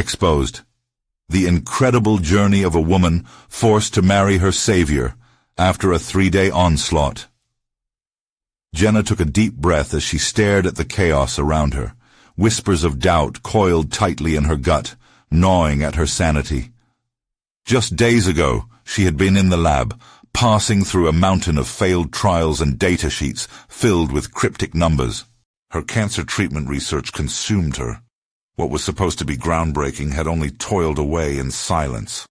Exposed. The incredible journey of a woman forced to marry her savior after a 3-day onslaught. Jenna took a deep breath as she stared at the chaos around her. Whispers of doubt coiled tightly in her gut, gnawing at her sanity. Just days ago, she had been in the lab, passing through a mountain of failed trials and data sheets filled with cryptic numbers. Her cancer treatment research consumed her. What was supposed to be groundbreaking had only toiled away in silence,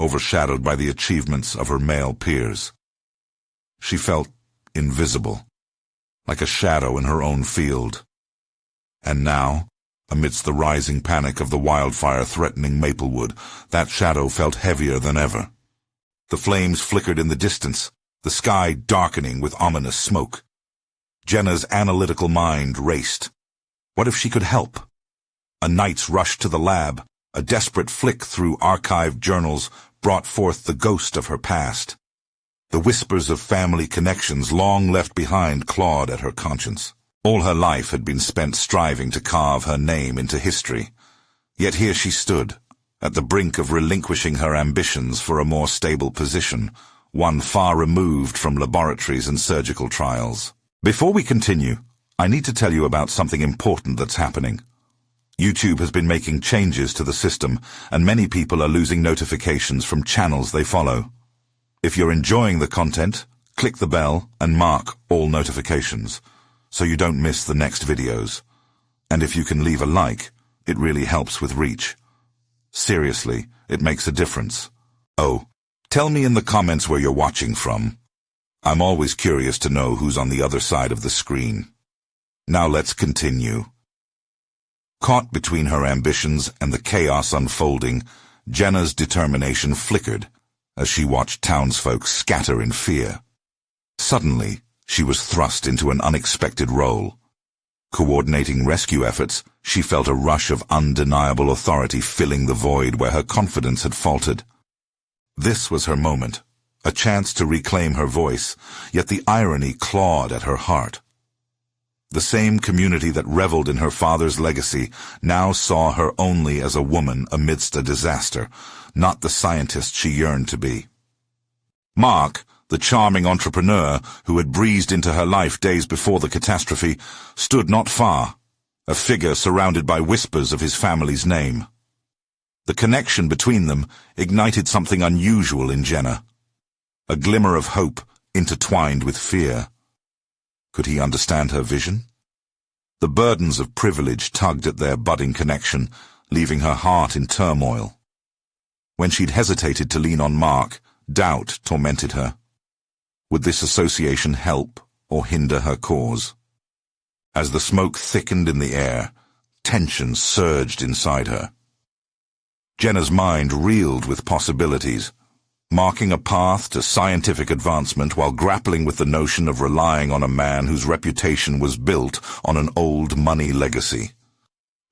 overshadowed by the achievements of her male peers. She felt invisible, like a shadow in her own field. And now, amidst the rising panic of the wildfire threatening Maplewood, that shadow felt heavier than ever. The flames flickered in the distance, the sky darkening with ominous smoke. Jenna's analytical mind raced. What if she could help? A night's rush to the lab, a desperate flick through archived journals, brought forth the ghost of her past. The whispers of family connections long left behind clawed at her conscience. All her life had been spent striving to carve her name into history. Yet here she stood, at the brink of relinquishing her ambitions for a more stable position, one far removed from laboratories and surgical trials. Before we continue, I need to tell you about something important that's happening. YouTube has been making changes to the system, and many people are losing notifications from channels they follow. If you're enjoying the content, click the bell and mark all notifications, so you don't miss the next videos. And if you can leave a like, it really helps with reach. Seriously, it makes a difference. Oh, tell me in the comments where you're watching from. I'm always curious to know who's on the other side of the screen. Now let's continue. Caught between her ambitions and the chaos unfolding, Jenna's determination flickered as she watched townsfolk scatter in fear. Suddenly, she was thrust into an unexpected role. Coordinating rescue efforts, she felt a rush of undeniable authority filling the void where her confidence had faltered. This was her moment, a chance to reclaim her voice, yet the irony clawed at her heart. The same community that reveled in her father's legacy now saw her only as a woman amidst a disaster, not the scientist she yearned to be. Mark, the charming entrepreneur who had breezed into her life days before the catastrophe, stood not far, a figure surrounded by whispers of his family's name. The connection between them ignited something unusual in Jenna, a glimmer of hope intertwined with fear. Could he understand her vision? The burdens of privilege tugged at their budding connection, leaving her heart in turmoil. When she'd hesitated to lean on Mark, doubt tormented her. Would this association help or hinder her cause? As the smoke thickened in the air, tension surged inside her. Jenna's mind reeled with possibilities, marking a path to scientific advancement while grappling with the notion of relying on a man whose reputation was built on an old money legacy.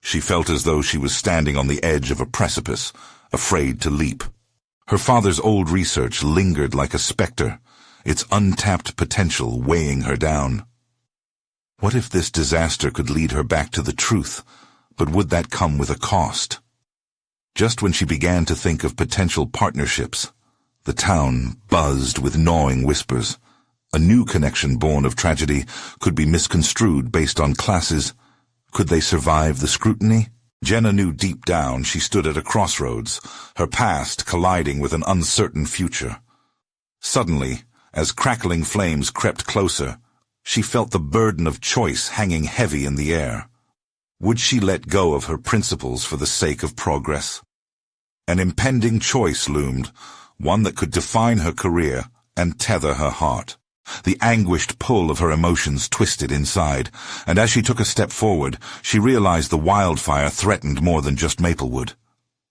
She felt as though she was standing on the edge of a precipice, afraid to leap. Her father's old research lingered like a specter, its untapped potential weighing her down. What if this disaster could lead her back to the truth, but would that come with a cost? Just when she began to think of potential partnerships, the town buzzed with gnawing whispers. A new connection born of tragedy could be misconstrued based on classes. Could they survive the scrutiny? Jenna knew deep down she stood at a crossroads, her past colliding with an uncertain future. Suddenly, as crackling flames crept closer, she felt the burden of choice hanging heavy in the air. Would she let go of her principles for the sake of progress? An impending choice loomed, one that could define her career and tether her heart. The anguished pull of her emotions twisted inside, and as she took a step forward, she realized the wildfire threatened more than just Maplewood.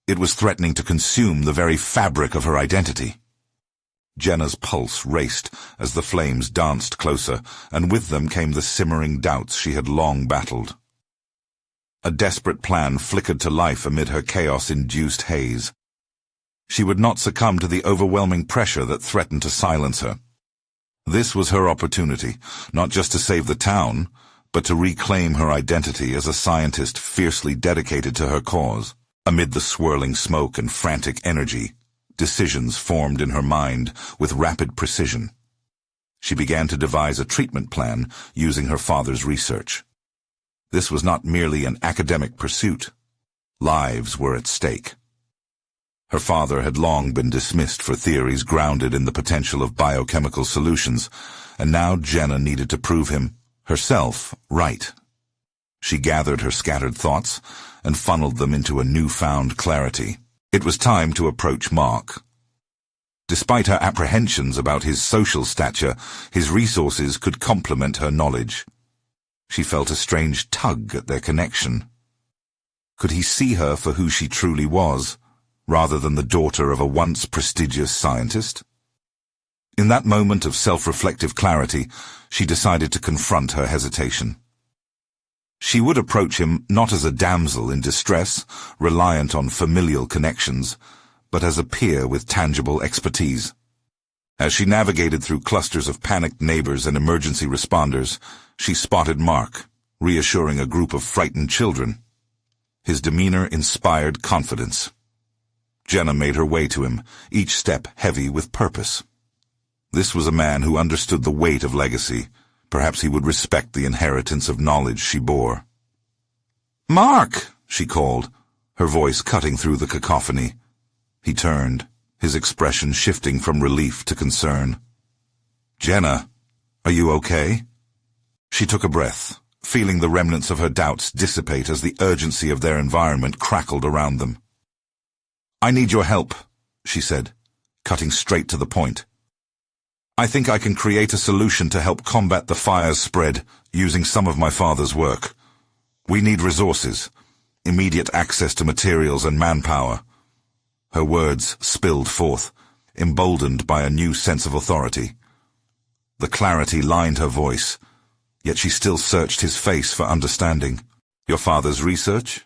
It was threatening to consume the very fabric of her identity. Jenna's pulse raced as the flames danced closer, and with them came the simmering doubts she had long battled. A desperate plan flickered to life amid her chaos-induced haze. She would not succumb to the overwhelming pressure that threatened to silence her. This was her opportunity, not just to save the town, but to reclaim her identity as a scientist fiercely dedicated to her cause. Amid the swirling smoke and frantic energy, decisions formed in her mind with rapid precision. She began to devise a treatment plan using her father's research. This was not merely an academic pursuit. Lives were at stake. Her father had long been dismissed for theories grounded in the potential of biochemical solutions, and now Jenna needed to prove him, herself, right. She gathered her scattered thoughts and funneled them into a newfound clarity. It was time to approach Mark. Despite her apprehensions about his social stature, his resources could complement her knowledge. She felt a strange tug at their connection. Could he see her for who she truly was, rather than the daughter of a once prestigious scientist? In that moment of self-reflective clarity, she decided to confront her hesitation. She would approach him not as a damsel in distress, reliant on familial connections, but as a peer with tangible expertise. As she navigated through clusters of panicked neighbors and emergency responders, she spotted Mark, reassuring a group of frightened children. His demeanor inspired confidence. Jenna made her way to him, each step heavy with purpose. This was a man who understood the weight of legacy. Perhaps he would respect the inheritance of knowledge she bore. "Mark!" she called, her voice cutting through the cacophony. He turned, his expression shifting from relief to concern. "Jenna, are you okay?" She took a breath, feeling the remnants of her doubts dissipate as the urgency of their environment crackled around them. "I need your help," she said, cutting straight to the point. "I think I can create a solution to help combat the fire's spread using some of my father's work. We need resources, immediate access to materials and manpower." Her words spilled forth, emboldened by a new sense of authority. The clarity lined her voice, yet she still searched his face for understanding. "Your father's research?"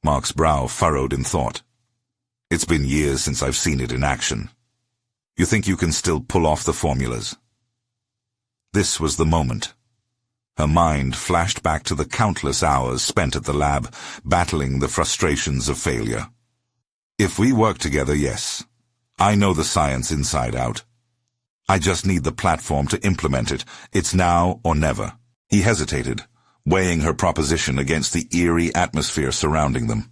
Mark's brow furrowed in thought. "It's been years since I've seen it in action. You think you can still pull off the formulas?" This was the moment. Her mind flashed back to the countless hours spent at the lab, battling the frustrations of failure. "If we work together, yes. I know the science inside out. I just need the platform to implement it. It's now or never." He hesitated, weighing her proposition against the eerie atmosphere surrounding them.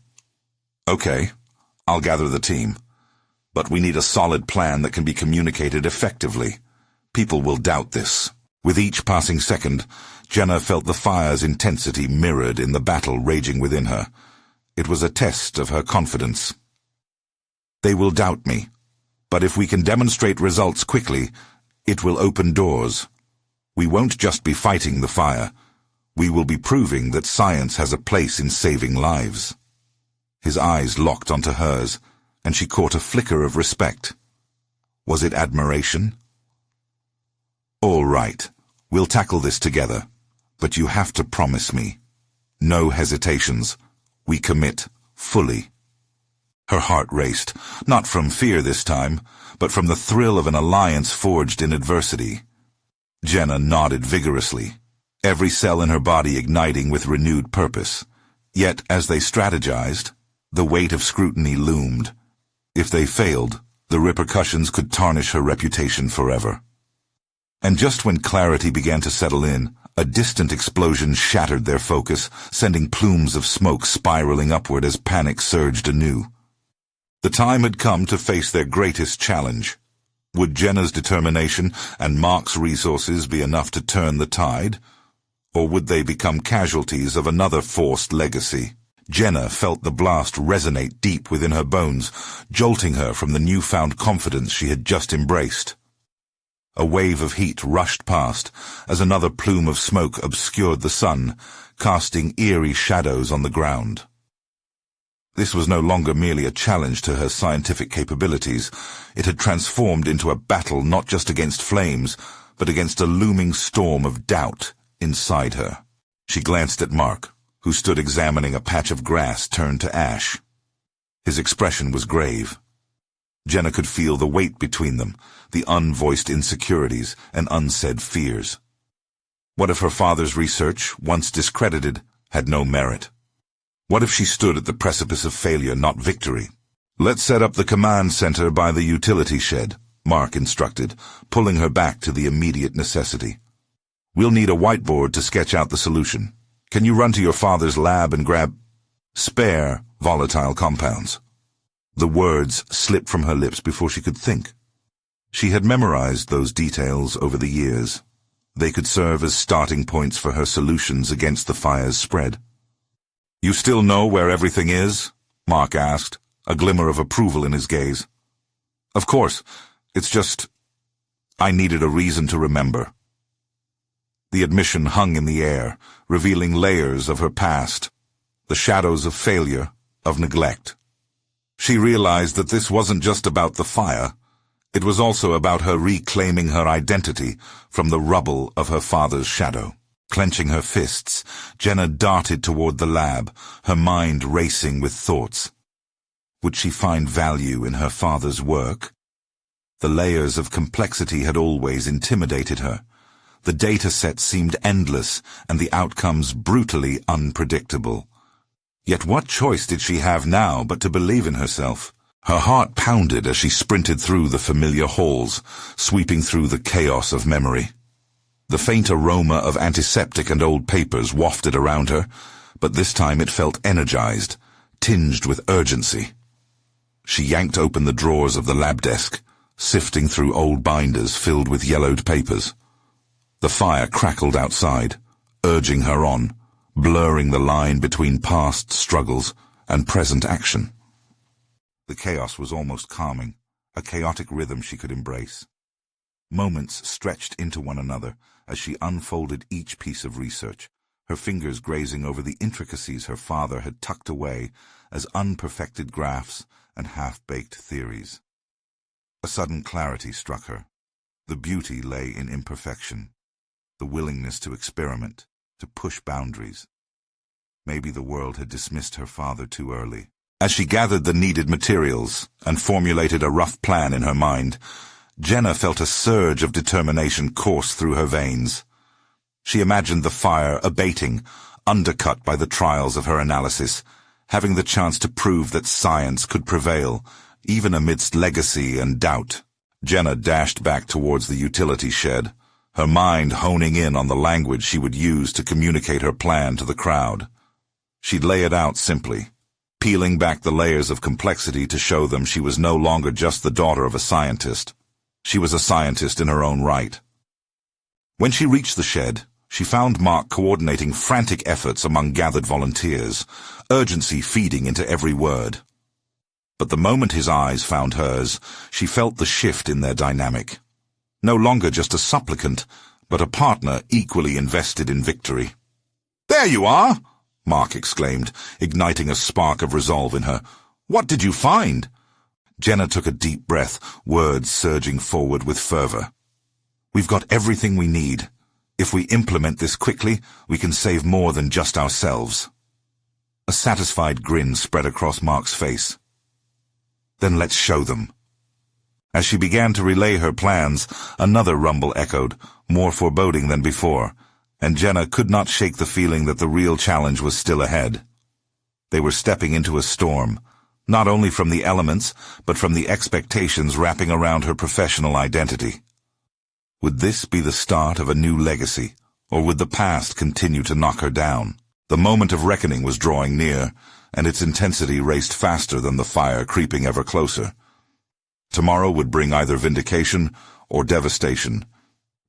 "Okay, I'll gather the team. But we need a solid plan that can be communicated effectively. People will doubt this." With each passing second, Jenna felt the fire's intensity mirrored in the battle raging within her. It was a test of her confidence. "They will doubt me, but if we can demonstrate results quickly, it will open doors. We won't just be fighting the fire. We will be proving that science has a place in saving lives." His eyes locked onto hers, and she caught a flicker of respect. Was it admiration? "All right, we'll tackle this together, but you have to promise me. No hesitations. We commit fully." Her heart raced, not from fear this time, but from the thrill of an alliance forged in adversity. Jenna nodded vigorously, every cell in her body igniting with renewed purpose. Yet, as they strategized, the weight of scrutiny loomed. If they failed, the repercussions could tarnish her reputation forever. And just when clarity began to settle in, a distant explosion shattered their focus, sending plumes of smoke spiraling upward as panic surged anew. The time had come to face their greatest challenge. Would Jenna's determination and Mark's resources be enough to turn the tide? Or would they become casualties of another forced legacy? Jenna felt the blast resonate deep within her bones, jolting her from the newfound confidence she had just embraced. A wave of heat rushed past as another plume of smoke obscured the sun, casting eerie shadows on the ground. This was no longer merely a challenge to her scientific capabilities. It had transformed into a battle not just against flames, but against a looming storm of doubt inside her. She glanced at Mark, who stood examining a patch of grass turned to ash. His expression was grave. Jenna could feel the weight between them, the unvoiced insecurities and unsaid fears. What if her father's research, once discredited, had no merit? What if she stood at the precipice of failure, not victory? "Let's set up the command center by the utility shed," Mark instructed, pulling her back to the immediate necessity. "We'll need a whiteboard to sketch out the solution. Can you run to your father's lab and grab spare volatile compounds?" The words slipped from her lips before she could think. She had memorized those details over the years. They could serve as starting points for her solutions against the fire's spread. "You still know where everything is?" Mark asked, a glimmer of approval in his gaze. "Of course. It's just, I needed a reason to remember." The admission hung in the air, revealing layers of her past, the shadows of failure, of neglect. She realized that this wasn't just about the fire. It was also about her reclaiming her identity from the rubble of her father's shadow. Clenching her fists, Jenna darted toward the lab, her mind racing with thoughts. Would she find value in her father's work? The layers of complexity had always intimidated her. The data set seemed endless, and the outcomes brutally unpredictable. Yet what choice did she have now but to believe in herself? Her heart pounded as she sprinted through the familiar halls, sweeping through the chaos of memory. The faint aroma of antiseptic and old papers wafted around her, but this time it felt energized, tinged with urgency. She yanked open the drawers of the lab desk, sifting through old binders filled with yellowed papers. The fire crackled outside, urging her on, blurring the line between past struggles and present action. The chaos was almost calming, a chaotic rhythm she could embrace. Moments stretched into one another as she unfolded each piece of research, her fingers grazing over the intricacies her father had tucked away as unperfected graphs and half-baked theories. A sudden clarity struck her. The beauty lay in imperfection, the willingness to experiment, to push boundaries. Maybe the world had dismissed her father too early. As she gathered the needed materials and formulated a rough plan in her mind, Jenna felt a surge of determination course through her veins. She imagined the fire abating, undercut by the trials of her analysis, having the chance to prove that science could prevail, even amidst legacy and doubt. Jenna dashed back towards the utility shed, her mind honing in on the language she would use to communicate her plan to the crowd. She'd lay it out simply, peeling back the layers of complexity to show them she was no longer just the daughter of a scientist. She was a scientist in her own right. When she reached the shed, she found Mark coordinating frantic efforts among gathered volunteers, urgency feeding into every word. But the moment his eyes found hers, she felt the shift in their dynamic. No longer just a supplicant, but a partner equally invested in victory. "There you are!" Mark exclaimed, igniting a spark of resolve in her. "What did you find?" Jenna took a deep breath, words surging forward with fervor. "We've got everything we need. If we implement this quickly, we can save more than just ourselves." A satisfied grin spread across Mark's face. "Then let's show them." As she began to relay her plans, another rumble echoed, more foreboding than before, and Jenna could not shake the feeling that the real challenge was still ahead. They were stepping into a storm, not only from the elements, but from the expectations wrapping around her professional identity. Would this be the start of a new legacy, or would the past continue to knock her down? The moment of reckoning was drawing near, and its intensity raced faster than the fire creeping ever closer. Tomorrow would bring either vindication or devastation,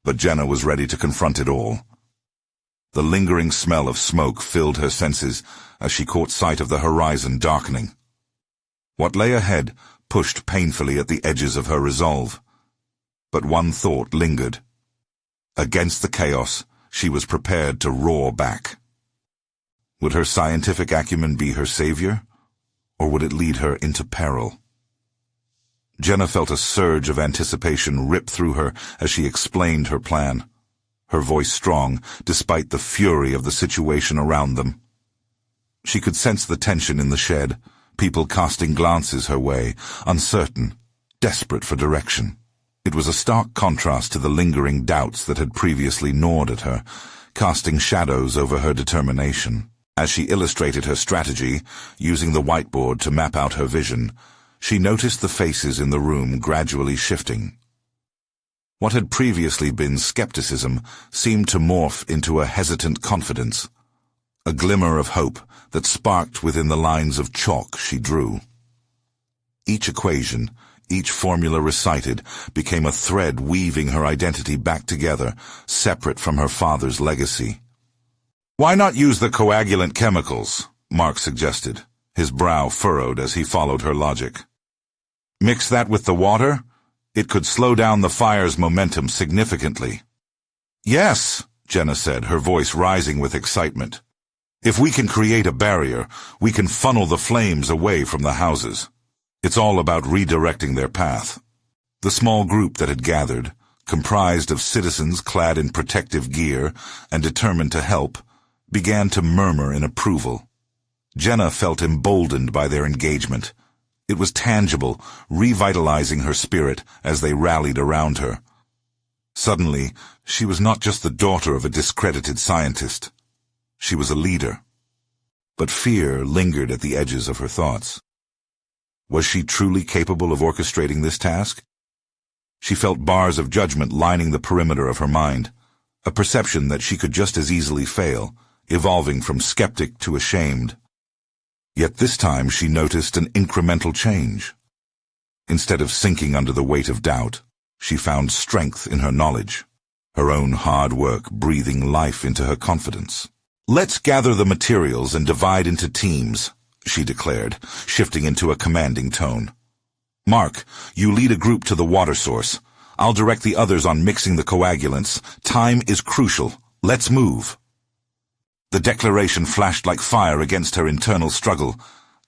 but Jenna was ready to confront it all. The lingering smell of smoke filled her senses as she caught sight of the horizon darkening. What lay ahead pushed painfully at the edges of her resolve. But one thought lingered. Against the chaos, she was prepared to roar back. Would her scientific acumen be her savior, or would it lead her into peril? Jenna felt a surge of anticipation rip through her as she explained her plan, her voice strong despite the fury of the situation around them. She could sense the tension in the shed, people casting glances her way, uncertain, desperate for direction. It was a stark contrast to the lingering doubts that had previously gnawed at her, casting shadows over her determination. As she illustrated her strategy, using the whiteboard to map out her vision, she noticed the faces in the room gradually shifting. What had previously been skepticism seemed to morph into a hesitant confidence, a glimmer of hope that sparked within the lines of chalk she drew. Each equation, each formula recited, became a thread weaving her identity back together, separate from her father's legacy. "Why not use the coagulant chemicals?" Mark suggested, his brow furrowed as he followed her logic. "Mix that with the water? It could slow down the fire's momentum significantly." "Yes," Jenna said, her voice rising with excitement. "If we can create a barrier, we can funnel the flames away from the houses. It's all about redirecting their path." The small group that had gathered, comprised of citizens clad in protective gear and determined to help, began to murmur in approval. Jenna felt emboldened by their engagement. It was tangible, revitalizing her spirit as they rallied around her. Suddenly, she was not just the daughter of a discredited scientist. She was a leader. But fear lingered at the edges of her thoughts. Was she truly capable of orchestrating this task? She felt bars of judgment lining the perimeter of her mind, a perception that she could just as easily fail, evolving from skeptic to ashamed. Yet this time she noticed an incremental change. Instead of sinking under the weight of doubt, she found strength in her knowledge, her own hard work breathing life into her confidence. "Let's gather the materials and divide into teams," she declared, shifting into a commanding tone. "Mark, you lead a group to the water source. I'll direct the others on mixing the coagulants. Time is crucial. Let's move." The declaration flashed like fire against her internal struggle,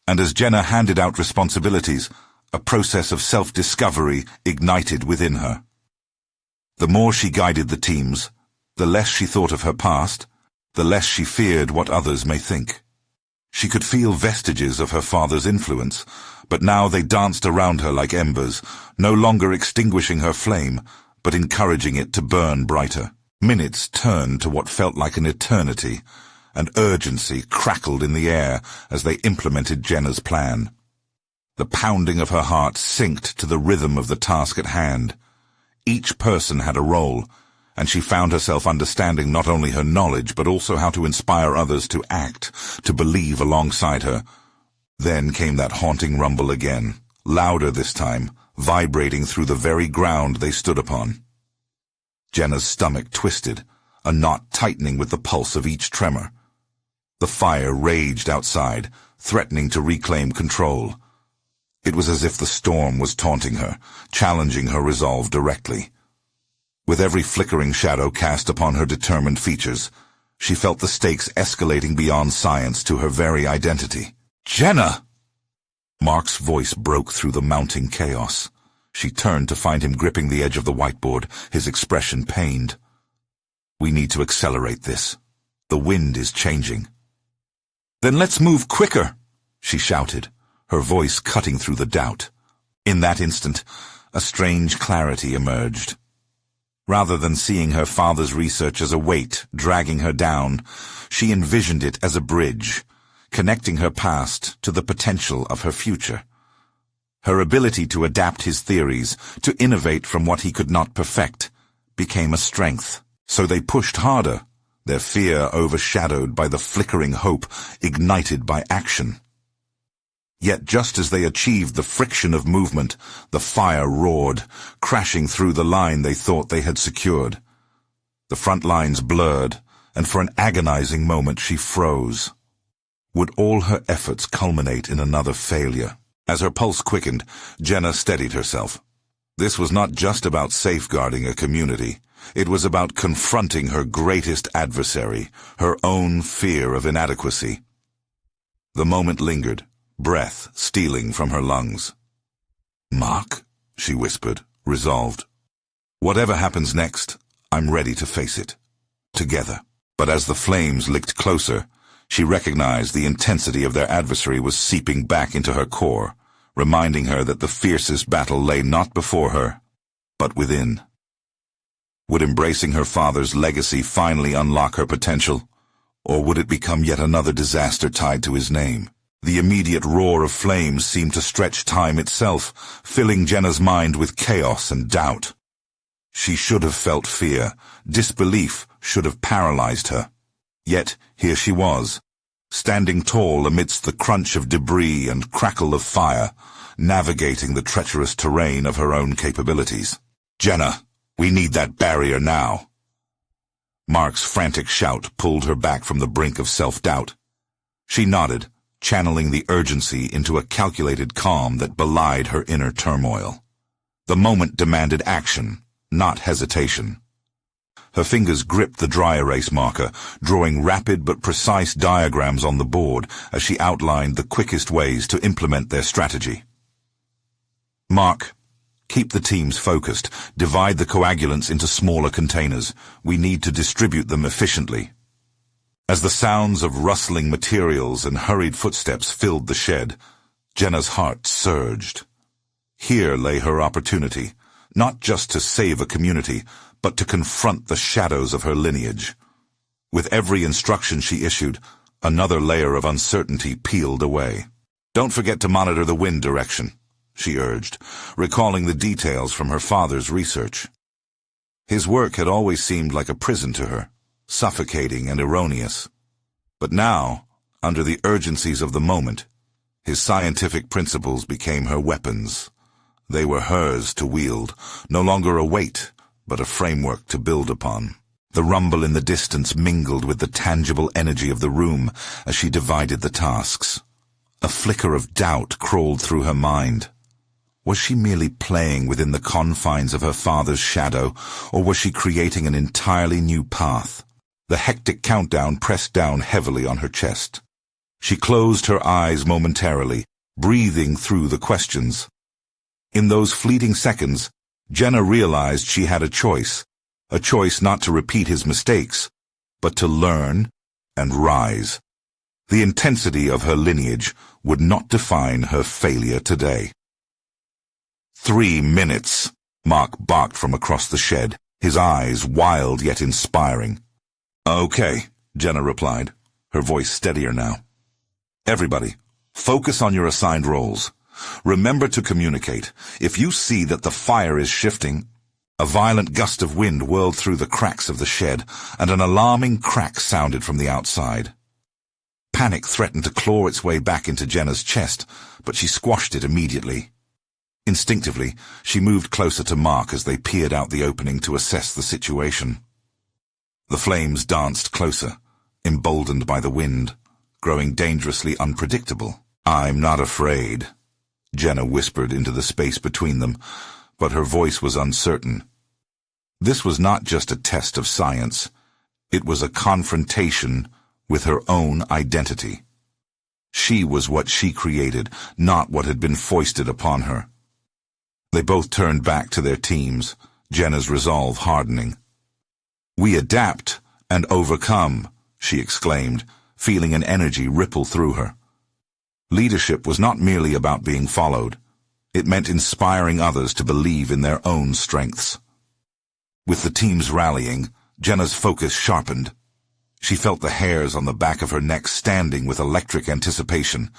and as Jenna handed out responsibilities, a process of self-discovery ignited within her. The more she guided the teams, the less she thought of her past, the less she feared what others may think. She could feel vestiges of her father's influence, but now they danced around her like embers, no longer extinguishing her flame, but encouraging it to burn brighter. Minutes turned to what felt like an eternity, and urgency crackled in the air as they implemented Jenna's plan. The pounding of her heart synced to the rhythm of the task at hand. Each person had a role, and she found herself understanding not only her knowledge but also how to inspire others to act, to believe alongside her. Then came that haunting rumble again, louder this time, vibrating through the very ground they stood upon. Jenna's stomach twisted, a knot tightening with the pulse of each tremor. The fire raged outside, threatening to reclaim control. It was as if the storm was taunting her, challenging her resolve directly. With every flickering shadow cast upon her determined features, she felt the stakes escalating beyond science to her very identity. "Jenna!" Mark's voice broke through the mounting chaos. She turned to find him gripping the edge of the whiteboard, his expression pained. "We need to accelerate this. The wind is changing." "Then let's move quicker," she shouted, her voice cutting through the doubt. In that instant, a strange clarity emerged. Rather than seeing her father's research as a weight dragging her down, she envisioned it as a bridge, connecting her past to the potential of her future. Her ability to adapt his theories, to innovate from what he could not perfect, became a strength. So they pushed harder, their fear overshadowed by the flickering hope ignited by action. Yet just as they achieved the friction of movement, the fire roared, crashing through the line they thought they had secured. The front lines blurred, and for an agonizing moment she froze. Would all her efforts culminate in another failure? As her pulse quickened, Jenna steadied herself. This was not just about safeguarding a community. It was about confronting her greatest adversary, her own fear of inadequacy. The moment lingered, breath stealing from her lungs. "Mark," she whispered, resolved. "Whatever happens next, I'm ready to face it. Together." But as the flames licked closer, she recognized the intensity of their adversary was seeping back into her core, reminding her that the fiercest battle lay not before her, but within. Would embracing her father's legacy finally unlock her potential, Or would it become yet another disaster tied to his name? The immediate roar of flames seemed to stretch time itself, filling Jenna's mind with chaos and doubt. She should have felt fear. Disbelief should have paralyzed her. Yet here she was, standing tall amidst the crunch of debris and crackle of fire, navigating the treacherous terrain of her own capabilities. "Jenna, we need that barrier now." Mark's frantic shout pulled her back from the brink of self-doubt. She nodded, channeling the urgency into a calculated calm that belied her inner turmoil. The moment demanded action, not hesitation. Her fingers gripped the dry erase marker, drawing rapid but precise diagrams on the board as she outlined the quickest ways to implement their strategy. "Mark, keep the teams focused. Divide the coagulants into smaller containers. We need to distribute them efficiently." As the sounds of rustling materials and hurried footsteps filled the shed, Jenna's heart surged. Here lay her opportunity, not just to save a community, but to confront the shadows of her lineage. With every instruction she issued, another layer of uncertainty peeled away. "Don't forget to monitor the wind direction," she urged, recalling the details from her father's research. His work had always seemed like a prison to her, suffocating and erroneous. But now, under the urgencies of the moment, his scientific principles became her weapons. They were hers to wield, no longer a weight, but a framework to build upon. The rumble in the distance mingled with the tangible energy of the room as she divided the tasks. A flicker of doubt crawled through her mind. Was she merely playing within the confines of her father's shadow, or was she creating an entirely new path? The hectic countdown pressed down heavily on her chest. She closed her eyes momentarily, breathing through the questions. In those fleeting seconds, Jenna realized she had a choice not to repeat his mistakes, but to learn and rise. The intensity of her lineage would not define her failure today. 3 minutes, Mark barked from across the shed, his eyes wild yet inspiring. "Okay," Jenna replied, her voice steadier now. "Everybody, focus on your assigned roles. Remember to communicate. If you see that the fire is shifting..." A violent gust of wind whirled through the cracks of the shed, and an alarming crack sounded from the outside. Panic threatened to claw its way back into Jenna's chest, but she squashed it immediately. Instinctively, she moved closer to Mark as they peered out the opening to assess the situation. The flames danced closer, emboldened by the wind, growing dangerously unpredictable. "I'm not afraid," Jenna whispered into the space between them, but her voice was uncertain. This was not just a test of science. It was a confrontation with her own identity. She was what she created, not what had been foisted upon her. They both turned back to their teams, Jenna's resolve hardening. "We adapt and overcome," she exclaimed, feeling an energy ripple through her. Leadership was not merely about being followed. It meant inspiring others to believe in their own strengths. With the teams rallying, Jenna's focus sharpened. She felt the hairs on the back of her neck standing with electric anticipation.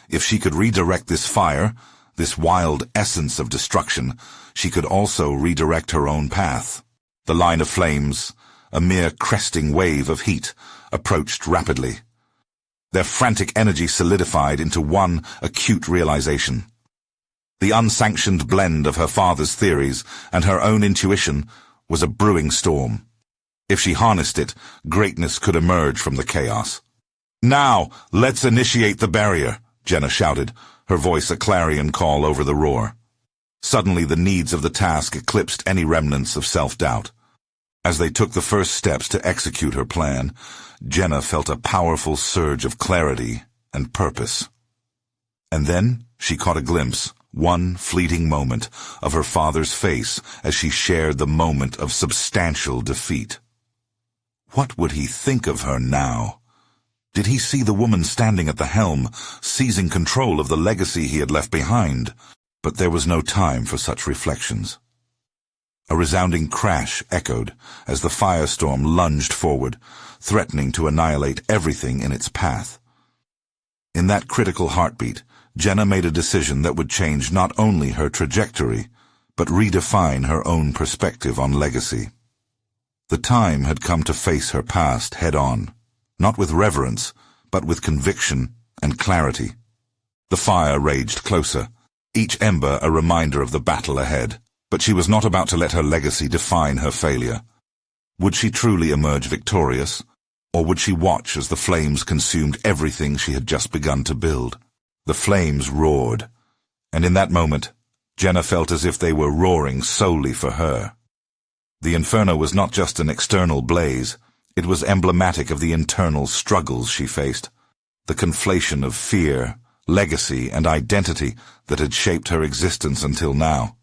If she could redirect this fire, this wild essence of destruction, she could also redirect her own path. The line of flames, a mere cresting wave of heat, approached rapidly. Their frantic energy solidified into one acute realization. The unsanctioned blend of her father's theories and her own intuition was a brewing storm. If she harnessed it, greatness could emerge from the chaos. "Now, let's initiate the barrier," Jenna shouted, her voice a clarion call over the roar. Suddenly the needs of the task eclipsed any remnants of self-doubt. As they took the first steps to execute her plan, Jenna felt a powerful surge of clarity and purpose. And then she caught a glimpse, one fleeting moment, of her father's face as she shared the moment of substantial defeat. What would he think of her now? Did he see the woman standing at the helm, seizing control of the legacy he had left behind? But there was no time for such reflections. A resounding crash echoed as the firestorm lunged forward, threatening to annihilate everything in its path. In that critical heartbeat, Jenna made a decision that would change not only her trajectory, but redefine her own perspective on legacy. The time had come to face her past head-on, not with reverence, but with conviction and clarity. The fire raged closer, each ember a reminder of the battle ahead, but she was not about to let her legacy define her failure. Would she truly emerge victorious, or would she watch as the flames consumed everything she had just begun to build? The flames roared, and in that moment, Jenna felt as if they were roaring solely for her. The inferno was not just an external blaze, it was emblematic of the internal struggles she faced, the conflation of fear, legacy, and identity that had shaped her existence until now.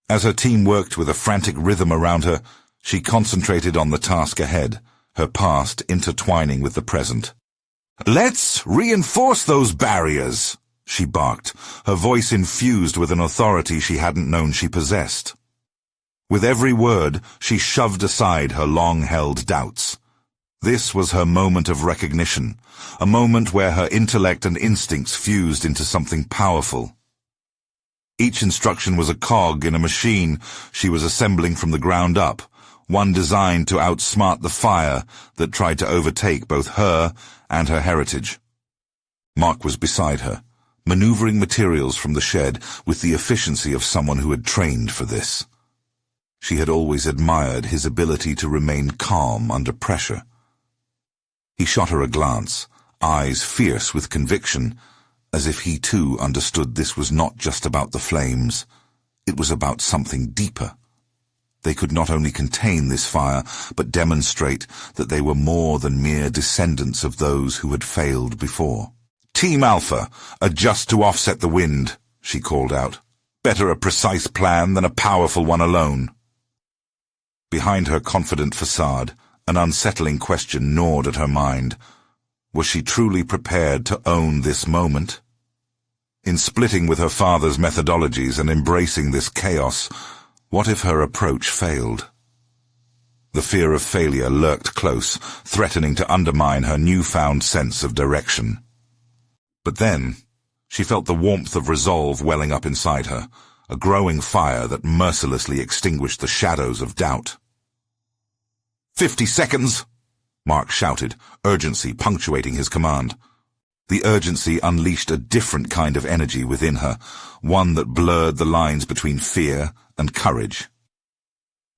As her team worked with a frantic rhythm around her, she concentrated on the task ahead, her past intertwining with the present. "Let's reinforce those barriers," she barked, her voice infused with an authority she hadn't known she possessed. With every word, she shoved aside her long-held doubts. This was her moment of recognition, a moment where her intellect and instincts fused into something powerful. Each instruction was a cog in a machine she was assembling from the ground up, one designed to outsmart the fire that tried to overtake both her and her heritage. Mark was beside her, maneuvering materials from the shed with the efficiency of someone who had trained for this. She had always admired his ability to remain calm under pressure. He shot her a glance, eyes fierce with conviction, as if he too understood this was not just about the flames. It was about something deeper. They could not only contain this fire, but demonstrate that they were more than mere descendants of those who had failed before. "Team Alpha, adjust to offset the wind," she called out. "Better a precise plan than a powerful one alone." Behind her confident facade, an unsettling question gnawed at her mind. Was she truly prepared to own this moment? In splitting with her father's methodologies and embracing this chaos, what if her approach failed? The fear of failure lurked close, threatening to undermine her newfound sense of direction. But then, she felt the warmth of resolve welling up inside her, a growing fire that mercilessly extinguished the shadows of doubt. 50 seconds, Mark shouted, urgency punctuating his command. The urgency unleashed a different kind of energy within her, one that blurred the lines between fear and courage.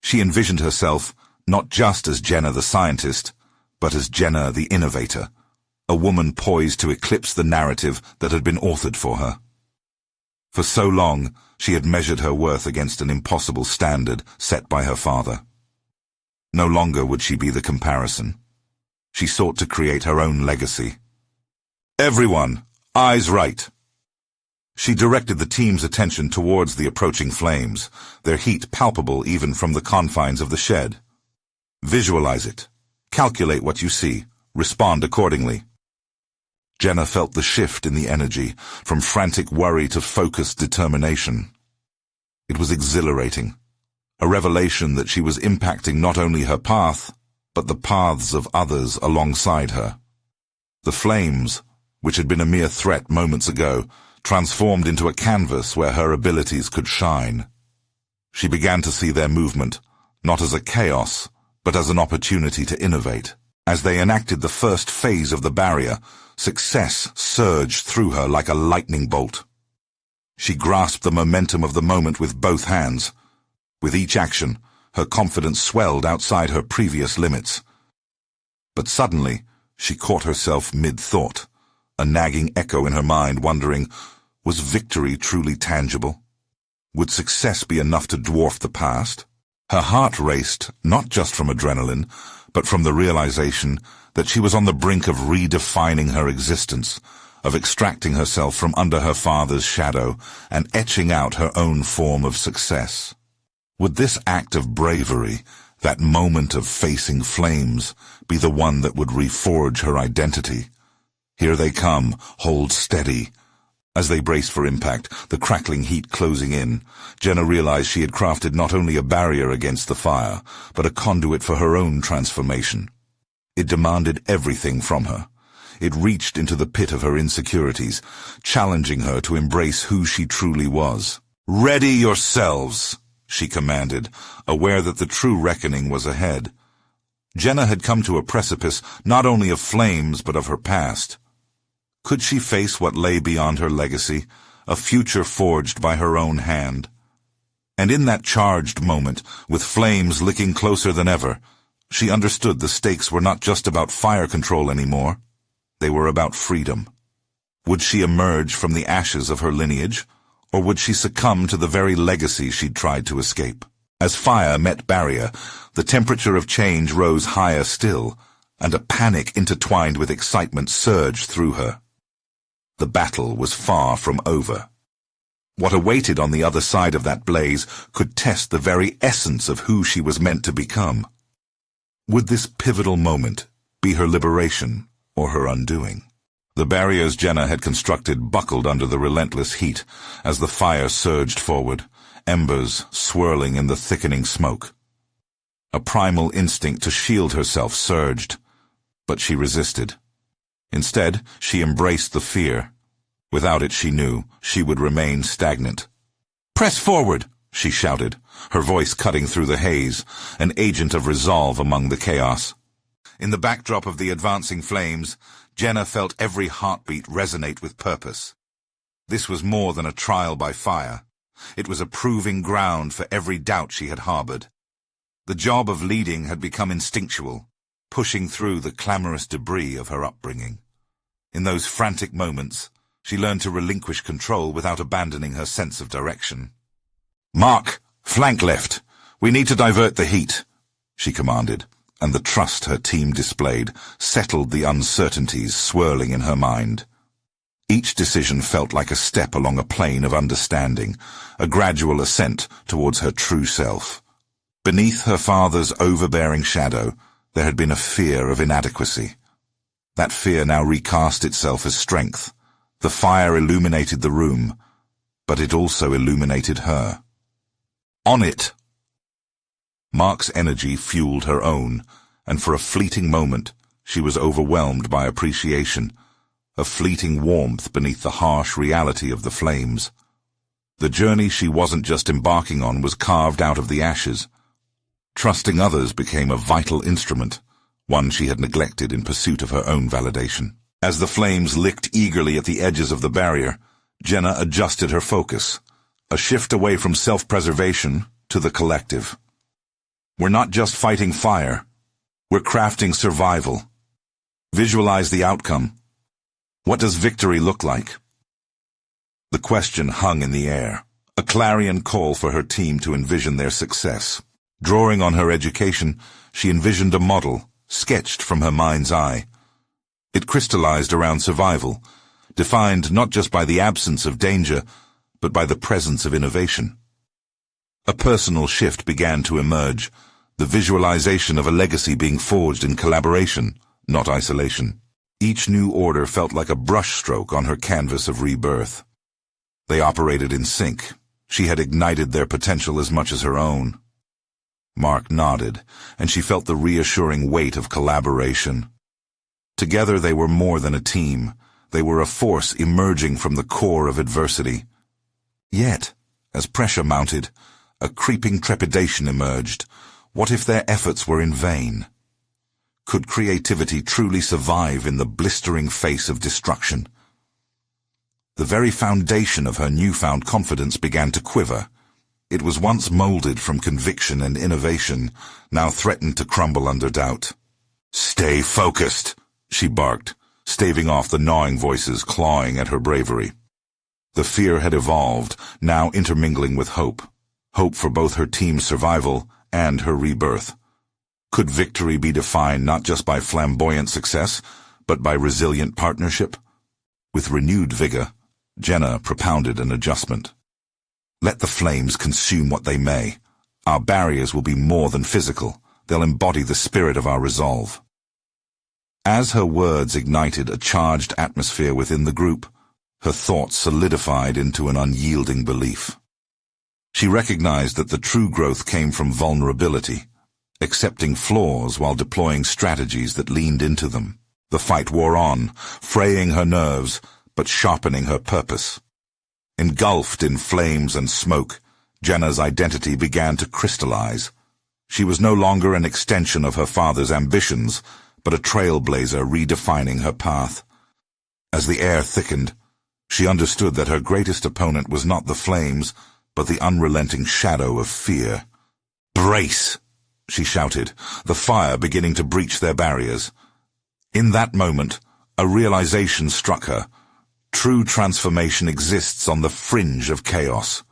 She envisioned herself not just as Jenna the scientist, but as Jenna the innovator, a woman poised to eclipse the narrative that had been authored for her. For so long, she had measured her worth against an impossible standard set by her father. No longer would she be the comparison. She sought to create her own legacy. "Everyone, eyes right." She directed the team's attention towards the approaching flames, their heat palpable even from the confines of the shed. Visualize it. Calculate what you see. Respond accordingly. Jenna felt the shift in the energy, from frantic worry to focused determination. It was exhilarating, a revelation that she was impacting not only her path, but the paths of others alongside her. The flames, which had been a mere threat moments ago, transformed into a canvas where her abilities could shine. She began to see their movement, not as a chaos, but as an opportunity to innovate. As they enacted the first phase of the barrier, success surged through her like a lightning bolt. She grasped the momentum of the moment with both hands. With each action, her confidence swelled outside her previous limits. But suddenly, she caught herself mid-thought, a nagging echo in her mind wondering, was victory truly tangible? Would success be enough to dwarf the past? Her heart raced, not just from adrenaline, but from the realization that she was on the brink of redefining her existence, of extracting herself from under her father's shadow and etching out her own form of success. Would this act of bravery, that moment of facing flames, be the one that would reforge her identity? Here they come, hold steady. As they braced for impact, the crackling heat closing in, Jenna realized she had crafted not only a barrier against the fire, but a conduit for her own transformation. It demanded everything from her. It reached into the pit of her insecurities, challenging her to embrace who she truly was. "Ready yourselves," she commanded, aware that the true reckoning was ahead. Jenna had come to a precipice not only of flames but of her past. Could she face what lay beyond her legacy, a future forged by her own hand? And in that charged moment, with flames licking closer than ever, she understood the stakes were not just about fire control anymore. They were about freedom. Would she emerge from the ashes of her lineage, or would she succumb to the very legacy she'd tried to escape? As fire met barrier, the temperature of change rose higher still, and a panic intertwined with excitement surged through her. The battle was far from over. What awaited on the other side of that blaze could test the very essence of who she was meant to become. Would this pivotal moment be her liberation or her undoing? The barriers Jenna had constructed buckled under the relentless heat as the fire surged forward, embers swirling in the thickening smoke. A primal instinct to shield herself surged, but she resisted. Instead, she embraced the fear. Without it, she knew, she would remain stagnant. "Press forward!" she shouted, her voice cutting through the haze, an agent of resolve among the chaos. In the backdrop of the advancing flames, Jenna felt every heartbeat resonate with purpose. This was more than a trial by fire. It was a proving ground for every doubt she had harbored. The job of leading had become instinctual, pushing through the clamorous debris of her upbringing. In those frantic moments, she learned to relinquish control without abandoning her sense of direction. "Mark, flank left. We need to divert the heat," she commanded, and the trust her team displayed settled the uncertainties swirling in her mind. Each decision felt like a step along a plane of understanding, a gradual ascent towards her true self. Beneath her father's overbearing shadow, there had been a fear of inadequacy. That fear now recast itself as strength. The fire illuminated the room, but it also illuminated her. "On it!" Mark's energy fueled her own, and for a fleeting moment, she was overwhelmed by appreciation, a fleeting warmth beneath the harsh reality of the flames. The journey she wasn't just embarking on was carved out of the ashes. Trusting others became a vital instrument, one she had neglected in pursuit of her own validation. As the flames licked eagerly at the edges of the barrier, Jenna adjusted her focus, a shift away from self-preservation to the collective. We're not just fighting fire, we're crafting survival. Visualize the outcome. What does victory look like? The question hung in the air, a clarion call for her team to envision their success. Drawing on her education, she envisioned a model, sketched from her mind's eye. It crystallized around survival, defined not just by the absence of danger, but by the presence of innovation. A personal shift began to emerge, the visualization of a legacy being forged in collaboration, not isolation. Each new order felt like a brushstroke on her canvas of rebirth. They operated in sync. She had ignited their potential as much as her own. Mark nodded, and she felt the reassuring weight of collaboration. Together they were more than a team. They were a force emerging from the core of adversity. Yet, as pressure mounted, a creeping trepidation emerged. What if their efforts were in vain? Could creativity truly survive in the blistering face of destruction? The very foundation of her newfound confidence began to quiver. It was once molded from conviction and innovation, now threatened to crumble under doubt. "Stay focused," she barked, staving off the gnawing voices clawing at her bravery. The fear had evolved, now intermingling with hope. Hope for both her team's survival and her rebirth. Could victory be defined not just by flamboyant success, but by resilient partnership? With renewed vigor, Jenna propounded an adjustment. Let the flames consume what they may. Our barriers will be more than physical. They'll embody the spirit of our resolve. As her words ignited a charged atmosphere within the group, her thoughts solidified into an unyielding belief. She recognized that the true growth came from vulnerability, accepting flaws while deploying strategies that leaned into them. The fight wore on, fraying her nerves, but sharpening her purpose. Engulfed in flames and smoke, Jenna's identity began to crystallize. She was no longer an extension of her father's ambitions, but a trailblazer redefining her path. As the air thickened, she understood that her greatest opponent was not the flames, but the unrelenting shadow of fear. "Brace!" she shouted, the fire beginning to breach their barriers. In that moment, a realization struck her. True transformation exists on the fringe of chaos.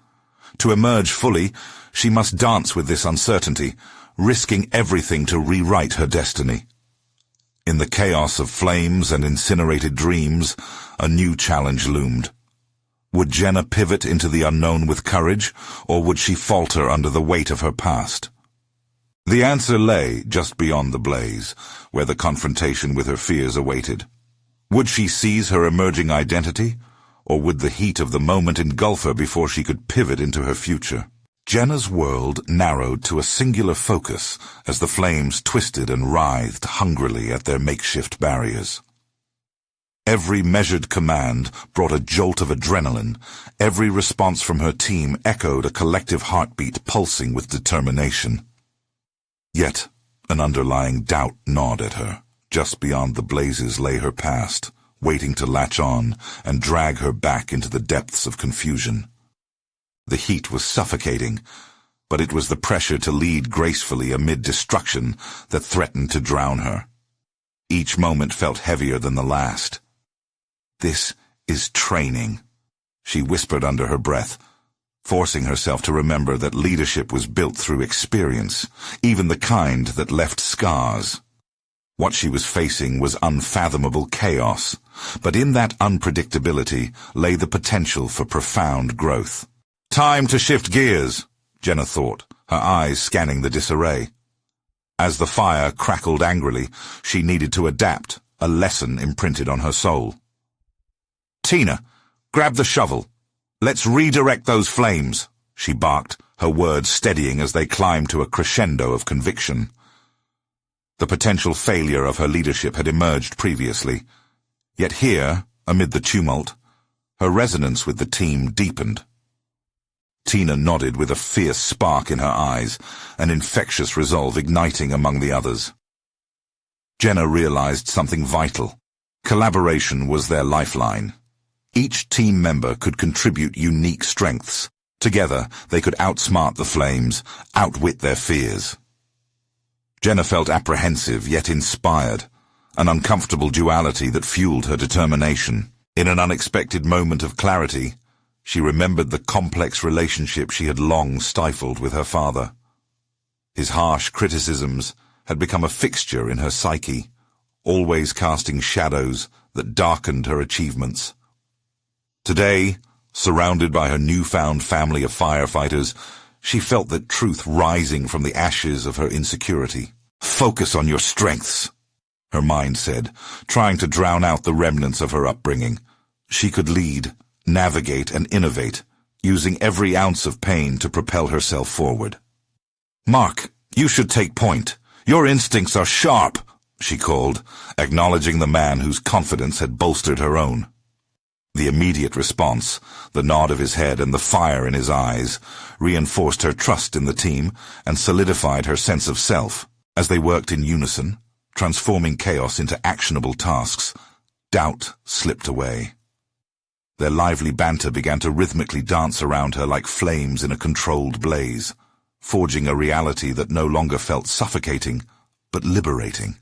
To emerge fully, she must dance with this uncertainty, risking everything to rewrite her destiny. In the chaos of flames and incinerated dreams, a new challenge loomed. Would Jenna pivot into the unknown with courage, or would she falter under the weight of her past? The answer lay just beyond the blaze, where the confrontation with her fears awaited. Would she seize her emerging identity, or would the heat of the moment engulf her before she could pivot into her future? Jenna's world narrowed to a singular focus as the flames twisted and writhed hungrily at their makeshift barriers. Every measured command brought a jolt of adrenaline. Every response from her team echoed a collective heartbeat pulsing with determination. Yet, an underlying doubt gnawed at her. Just beyond the blazes lay her past, waiting to latch on and drag her back into the depths of confusion. The heat was suffocating, but it was the pressure to lead gracefully amid destruction that threatened to drown her. Each moment felt heavier than the last. "This is training," she whispered under her breath, forcing herself to remember that leadership was built through experience, even the kind that left scars. What she was facing was unfathomable chaos, but in that unpredictability lay the potential for profound growth. "Time to shift gears," Jenna thought, her eyes scanning the disarray. As the fire crackled angrily, she needed to adapt, a lesson imprinted on her soul. "Tina, grab the shovel. Let's redirect those flames," she barked, her words steadying as they climbed to a crescendo of conviction. The potential failure of her leadership had emerged previously, yet here, amid the tumult, her resonance with the team deepened. Tina nodded with a fierce spark in her eyes, an infectious resolve igniting among the others. Jenna realized something vital. Collaboration was their lifeline. Each team member could contribute unique strengths. Together, they could outsmart the flames, outwit their fears. Jenna felt apprehensive yet inspired, an uncomfortable duality that fueled her determination. In an unexpected moment of clarity, she remembered the complex relationship she had long stifled with her father. His harsh criticisms had become a fixture in her psyche, always casting shadows that darkened her achievements. Today, surrounded by her newfound family of firefighters, she felt that truth rising from the ashes of her insecurity. "Focus on your strengths," her mind said, trying to drown out the remnants of her upbringing. She could lead, navigate, and innovate, using every ounce of pain to propel herself forward. "Mark, you should take point. Your instincts are sharp," she called, acknowledging the man whose confidence had bolstered her own. The immediate response, the nod of his head and the fire in his eyes, reinforced her trust in the team and solidified her sense of self. As they worked in unison, transforming chaos into actionable tasks, doubt slipped away. Their lively banter began to rhythmically dance around her like flames in a controlled blaze, forging a reality that no longer felt suffocating, but liberating.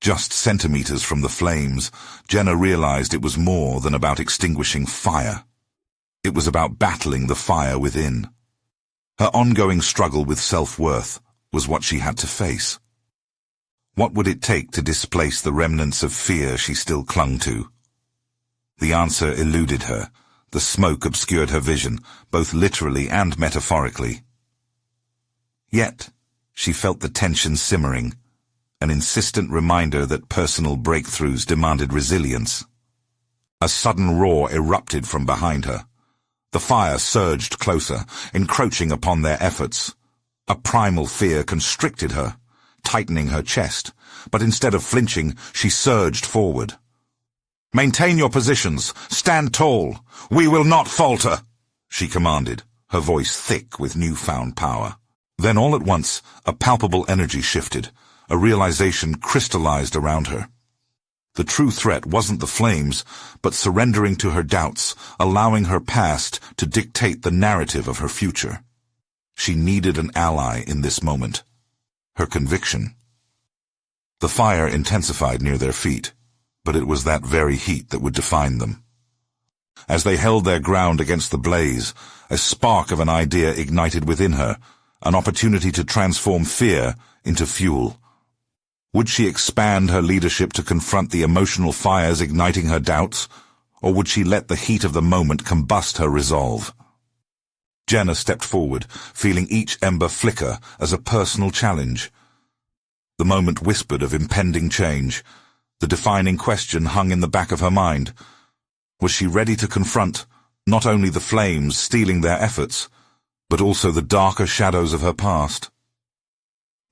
Just centimeters from the flames, Jenna realized it was more than about extinguishing fire. It was about battling the fire within. Her ongoing struggle with self-worth was what she had to face. What would it take to displace the remnants of fear she still clung to? The answer eluded her. The smoke obscured her vision, both literally and metaphorically. Yet, she felt the tension simmering, an insistent reminder that personal breakthroughs demanded resilience. A sudden roar erupted from behind her. The fire surged closer, encroaching upon their efforts. A primal fear constricted her, tightening her chest, but instead of flinching, she surged forward. "Maintain your positions. Stand tall. We will not falter," she commanded, her voice thick with newfound power. Then all at once, a palpable energy shifted, a realization crystallized around her. The true threat wasn't the flames, but surrendering to her doubts, allowing her past to dictate the narrative of her future. She needed an ally in this moment. Her conviction. The fire intensified near their feet, but it was that very heat that would define them. As they held their ground against the blaze, a spark of an idea ignited within her, an opportunity to transform fear into fuel. Would she expand her leadership to confront the emotional fires igniting her doubts, or would she let the heat of the moment combust her resolve? Jenna stepped forward, feeling each ember flicker as a personal challenge. The moment whispered of impending change. The defining question hung in the back of her mind. Was she ready to confront not only the flames stealing their efforts, but also the darker shadows of her past?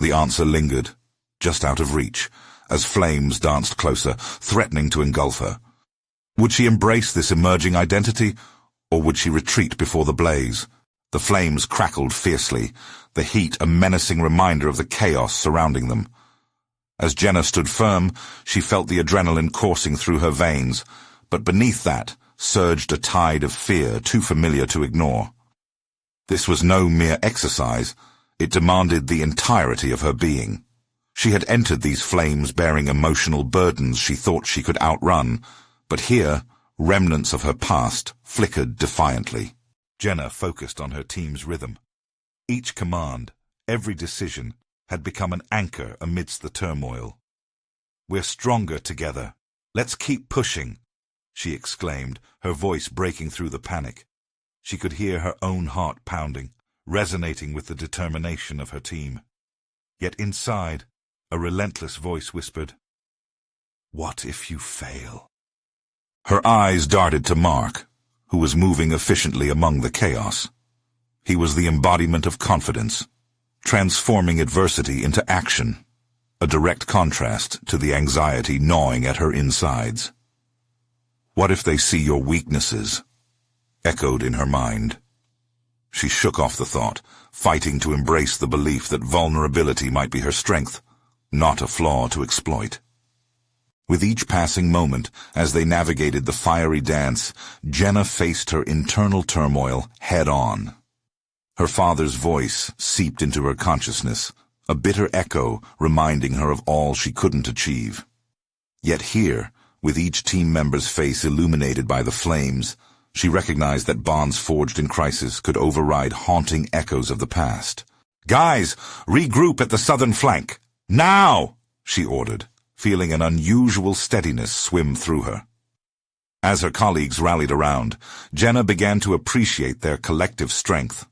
The answer lingered, just out of reach, as flames danced closer, threatening to engulf her. Would she embrace this emerging identity, or would she retreat before the blaze? The flames crackled fiercely, the heat a menacing reminder of the chaos surrounding them. As Jenna stood firm, she felt the adrenaline coursing through her veins, but beneath that surged a tide of fear too familiar to ignore. This was no mere exercise, it demanded the entirety of her being. She had entered these flames bearing emotional burdens she thought she could outrun, but here, remnants of her past flickered defiantly. Jenna focused on her team's rhythm. Each command, every decision, had become an anchor amidst the turmoil. "We're stronger together. Let's keep pushing," she exclaimed, her voice breaking through the panic. She could hear her own heart pounding, resonating with the determination of her team. Yet inside, a relentless voice whispered, "What if you fail?" Her eyes darted to Mark, who was moving efficiently among the chaos. He was the embodiment of confidence, transforming adversity into action, a direct contrast to the anxiety gnawing at her insides. "What if they see your weaknesses?" echoed in her mind. She shook off the thought, fighting to embrace the belief that vulnerability might be her strength, not a flaw to exploit. With each passing moment, as they navigated the fiery dance, Jenna faced her internal turmoil head-on. Her father's voice seeped into her consciousness, a bitter echo reminding her of all she couldn't achieve. Yet here, with each team member's face illuminated by the flames, she recognized that bonds forged in crisis could override haunting echoes of the past. "Guys, regroup at the southern flank. Now!" she ordered, feeling an unusual steadiness swim through her. As her colleagues rallied around, Jenna began to appreciate their collective strength.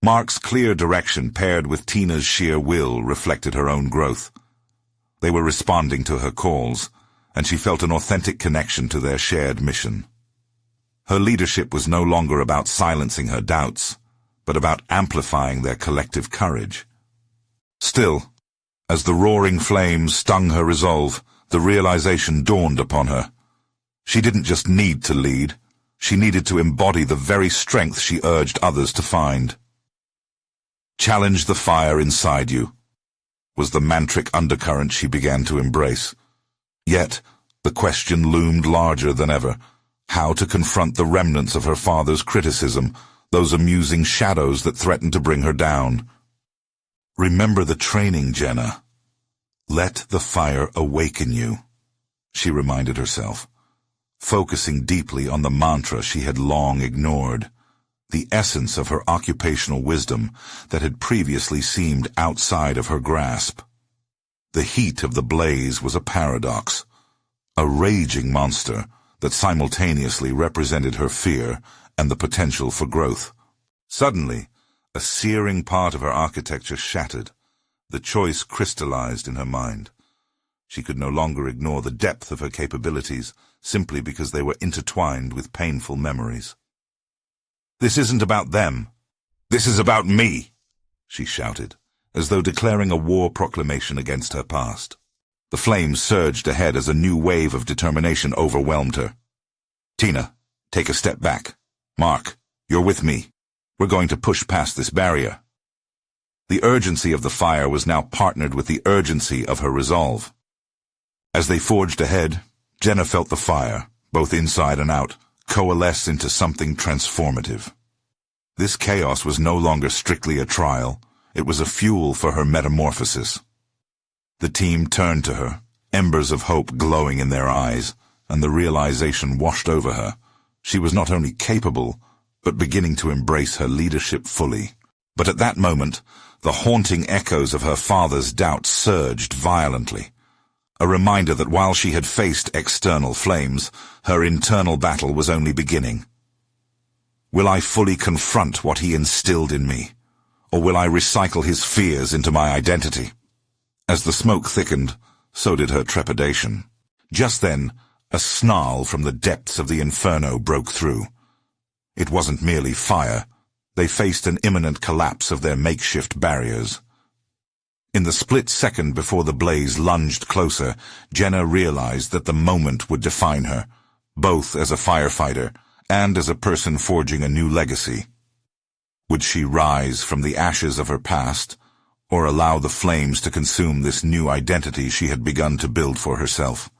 Mark's clear direction paired with Tina's sheer will reflected her own growth. They were responding to her calls, and she felt an authentic connection to their shared mission. Her leadership was no longer about silencing her doubts, but about amplifying their collective courage. Still, as the roaring flames stung her resolve, the realization dawned upon her. She didn't just need to lead, she needed to embody the very strength she urged others to find. "Challenge the fire inside you," was the mantric undercurrent she began to embrace. Yet, the question loomed larger than ever: how to confront the remnants of her father's criticism, those amusing shadows that threatened to bring her down. "Remember the training, Jenna. Let the fire awaken you," she reminded herself, focusing deeply on the mantra she had long ignored, the essence of her occupational wisdom that had previously seemed outside of her grasp. The heat of the blaze was a paradox, a raging monster that simultaneously represented her fear and the potential for growth. Suddenly, a searing part of her architecture shattered. The choice crystallized in her mind. She could no longer ignore the depth of her capabilities, simply because they were intertwined with painful memories. "This isn't about them. This is about me," she shouted, as though declaring a war proclamation against her past. The flames surged ahead as a new wave of determination overwhelmed her. "Tina, take a step back. Mark, you're with me. We're going to push past this barrier." The urgency of the fire was now partnered with the urgency of her resolve. As they forged ahead, Jenna felt the fire, both inside and out, coalesce into something transformative. This chaos was no longer strictly a trial. It was a fuel for her metamorphosis. The team turned to her, embers of hope glowing in their eyes, and the realization washed over her. She was not only capable, but beginning to embrace her leadership fully. But at that moment, the haunting echoes of her father's doubts surged violently. A reminder that while she had faced external flames, her internal battle was only beginning. Will I fully confront what he instilled in me? Or will I recycle his fears into my identity? As the smoke thickened, so did her trepidation. Just then, a snarl from the depths of the inferno broke through. It wasn't merely fire. They faced an imminent collapse of their makeshift barriers. In the split second before the blaze lunged closer, Jenna realized that the moment would define her, both as a firefighter and as a person forging a new legacy. Would she rise from the ashes of her past, or allow the flames to consume this new identity she had begun to build for herself?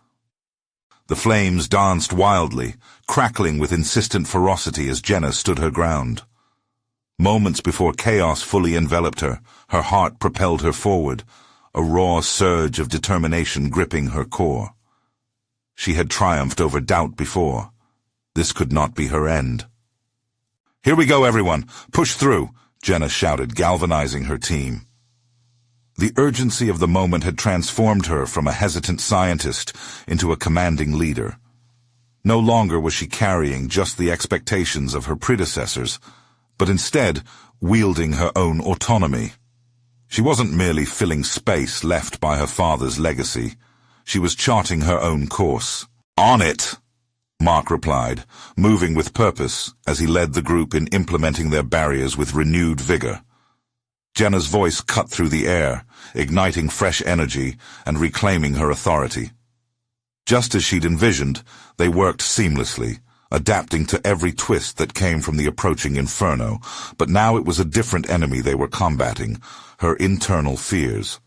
The flames danced wildly, crackling with insistent ferocity as Jenna stood her ground. Moments before chaos fully enveloped her, her heart propelled her forward, a raw surge of determination gripping her core. She had triumphed over doubt before. This could not be her end. "Here we go, everyone! Push through!" Jenna shouted, galvanizing her team. The urgency of the moment had transformed her from a hesitant scientist into a commanding leader. No longer was she carrying just the expectations of her predecessors, but instead wielding her own autonomy. She wasn't merely filling space left by her father's legacy. She was charting her own course. "On it!" Mark replied, moving with purpose as he led the group in implementing their barriers with renewed vigor. Jenna's voice cut through the air, igniting fresh energy and reclaiming her authority. Just as she'd envisioned, they worked seamlessly, adapting to every twist that came from the approaching inferno, but now it was a different enemy they were combating, her internal fears.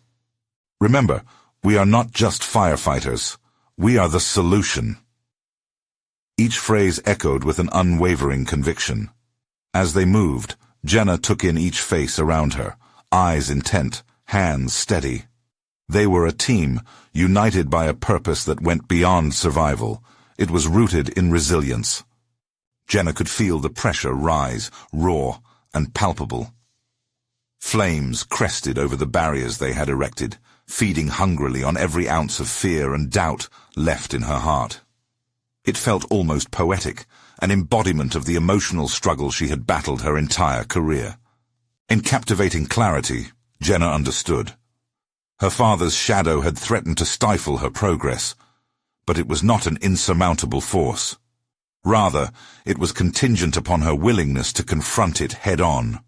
Remember, we are not just firefighters. We are the solution. Each phrase echoed with an unwavering conviction. As they moved, Jenna took in each face around her, eyes intent, hands steady. They were a team, united by a purpose that went beyond survival. It was rooted in resilience. Jenna could feel the pressure rise, raw and palpable. Flames crested over the barriers they had erected, feeding hungrily on every ounce of fear and doubt left in her heart. It felt almost poetic, an embodiment of the emotional struggle she had battled her entire career. In captivating clarity, Jenna understood. Her father's shadow had threatened to stifle her progress, but it was not an insurmountable force. Rather, it was contingent upon her willingness to confront it head-on.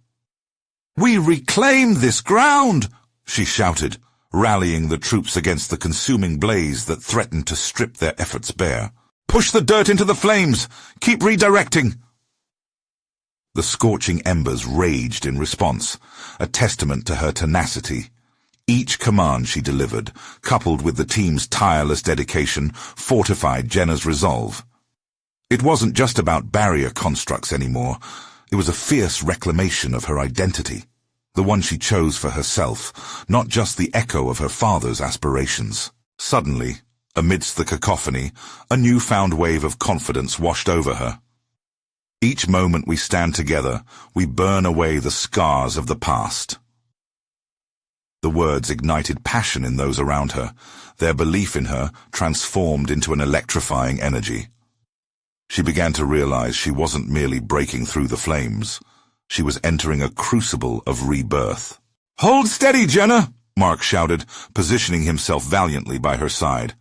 "We reclaim this ground!" she shouted, rallying the troops against the consuming blaze that threatened to strip their efforts bare. "Push the dirt into the flames! Keep redirecting!" The scorching embers raged in response, a testament to her tenacity. Each command she delivered, coupled with the team's tireless dedication, fortified Jenna's resolve. It wasn't just about barrier constructs anymore. It was a fierce reclamation of her identity, the one she chose for herself, not just the echo of her father's aspirations. Suddenly, amidst the cacophony, a newfound wave of confidence washed over her. Each moment we stand together, we burn away the scars of the past. The words ignited passion in those around her, their belief in her transformed into an electrifying energy. She began to realize she wasn't merely breaking through the flames. She was entering a crucible of rebirth. "Hold steady, Jenna!" Mark shouted, positioning himself valiantly by her side.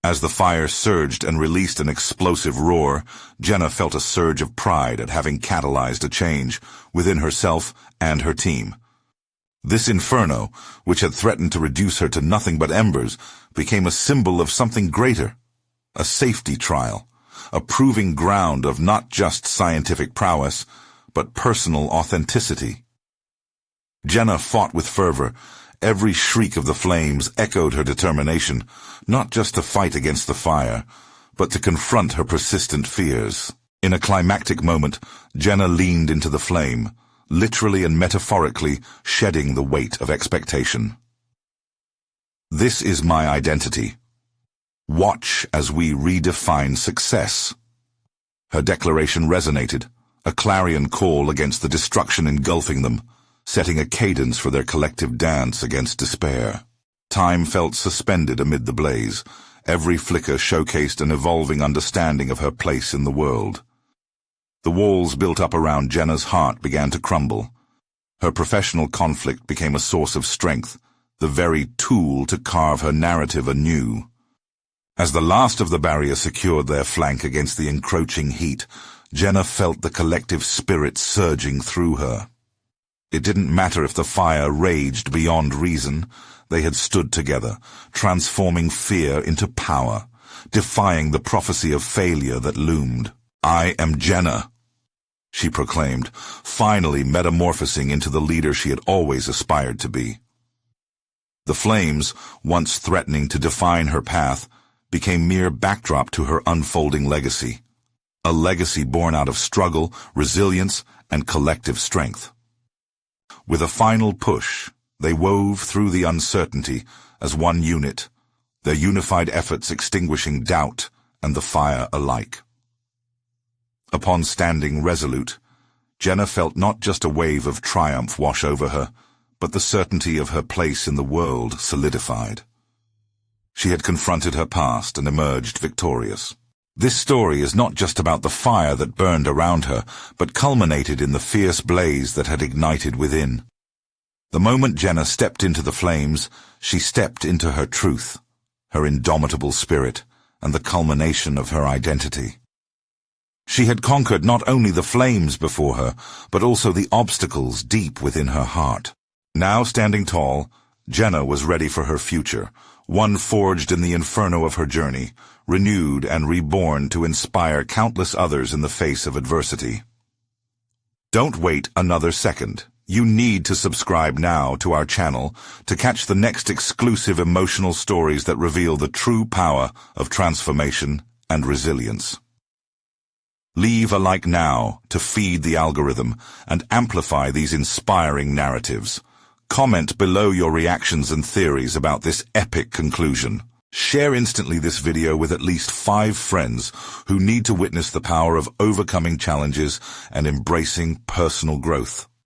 As the fire surged and released an explosive roar, Jenna felt a surge of pride at having catalyzed a change within herself and her team. This inferno, which had threatened to reduce her to nothing but embers, became a symbol of something greater, a safety trial, a proving ground of not just scientific prowess, but personal authenticity. Jenna fought with fervor. Every shriek of the flames echoed her determination, not just to fight against the fire, but to confront her persistent fears. In a climactic moment, Jenna leaned into the flame, literally and metaphorically shedding the weight of expectation. This is my identity. Watch as we redefine success. Her declaration resonated, a clarion call against the destruction engulfing them, setting a cadence for their collective dance against despair. Time felt suspended amid the blaze. Every flicker showcased an evolving understanding of her place in the world. The walls built up around Jenna's heart began to crumble. Her professional conflict became a source of strength, the very tool to carve her narrative anew. As the last of the barrier secured their flank against the encroaching heat, Jenna felt the collective spirit surging through her. It didn't matter if the fire raged beyond reason. They had stood together, transforming fear into power, defying the prophecy of failure that loomed. "I am Jenna," she proclaimed, finally metamorphosing into the leader she had always aspired to be. The flames, once threatening to define her path, became mere backdrop to her unfolding legacy. A legacy born out of struggle, resilience, and collective strength. With a final push, they wove through the uncertainty as one unit, their unified efforts extinguishing doubt and the fire alike. Upon standing resolute, Jenna felt not just a wave of triumph wash over her, but the certainty of her place in the world solidified. She had confronted her past and emerged victorious. This story is not just about the fire that burned around her, but culminated in the fierce blaze that had ignited within. The moment Jenna stepped into the flames, she stepped into her truth, her indomitable spirit, and the culmination of her identity. She had conquered not only the flames before her, but also the obstacles deep within her heart. Now standing tall, Jenna was ready for her future, one forged in the inferno of her journey, renewed and reborn to inspire countless others in the face of adversity. Don't wait another second. You need to subscribe now to our channel to catch the next exclusive emotional stories that reveal the true power of transformation and resilience. Leave a like now to feed the algorithm and amplify these inspiring narratives. Comment below your reactions and theories about this epic conclusion. Share instantly this video with at least 5 friends who need to witness the power of overcoming challenges and embracing personal growth.